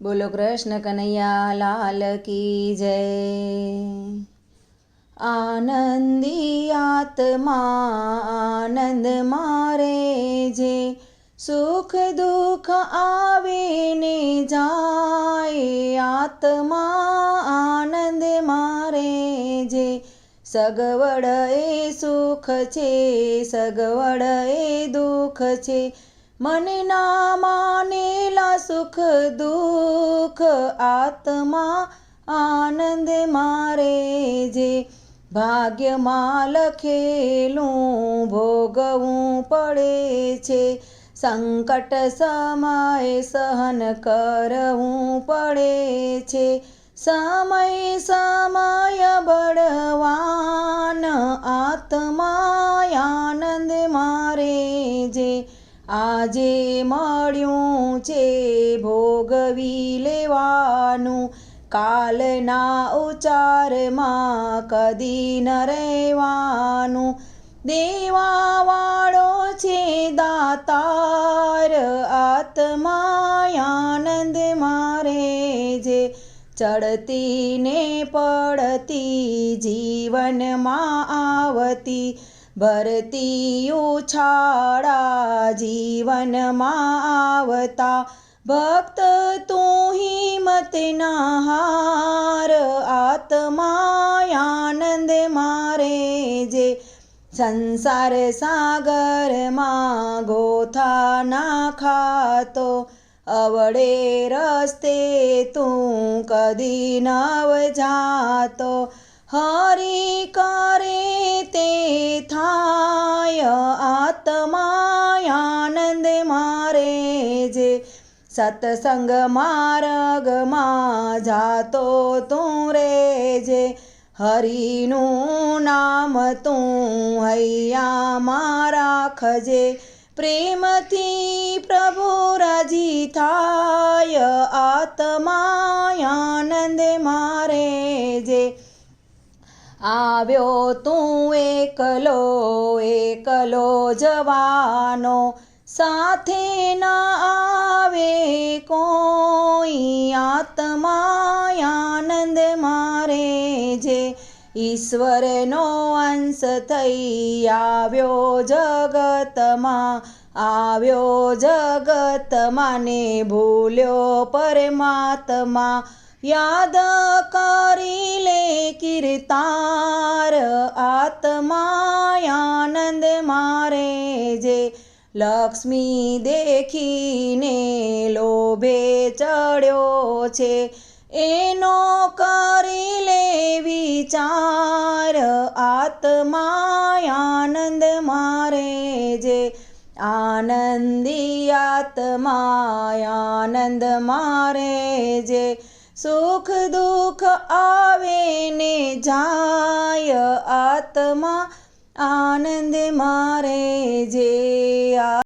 बोलो कृष्ण कन्हैया लाल की जय। आनंदी आत्मा आनंद मारे जे, सुख दुख आवे ने जाए। आत्मा आनंद मारे जे, सगवड़ ए सुख छे सगवड़ ए दुख छे। मन ना मानेला सुख दुख, आत्मा आनंद मारे जे। भाग्यमां लखेલુं भोगवुं पड़े छे, संकट समय सहन करवुं पड़े छे। समय समय बळवान, आत्मा आनंद मारे जे। आजे मळ्युं छे भोगवी लेवानुं, कालना उचारमां कदी न रहेवानुं। देवावाळो छे दातार, आत्मा आनंद मारे जे। चढ़ती ने पड़ती जीवनमा आवती, भरती उछाड़ा जीवनमा आवता। भक्त तू हिम्मत न हार, आत्मा आनंद मारे जे। संसार सागर मां गोथा नाखातो, अवड़े रस्ते तू कदी नव जातो। हरि करे ते थाय, आत्मा आनंद मारे जे। सत्संग मार्ग मां जातो तू रेजे, हरिનું नाम तू હૈયામાં રાખજે। પ્રેમથી પ્રભુ રાજી થાય, આત્મા આનંદ મારે જે। આવ્યો તું એકલો એકલો જવાનો, સાથે ના આવે કોઈ, આત્મા આનંદ મારે જે। ઈશ્વરનો અંશ થઈ આવ્યો જગતમાં, આવ્યો જગતમાં ને ભૂલ્યો પરમાત્મા। યાદ કરી લે કીર્તાર, આત્મા આનંદ મારે જે। લક્ષ્મી દેખીને લોભે ચડ્યો છે, એનો કરી લે વિચાર, આત્મા આનંદ મારે જે। આનંદી આત્મા આનંદ મારે જે, સુખ દુઃખ આવે ને જાય, આત્મા આનંદ મારે જે।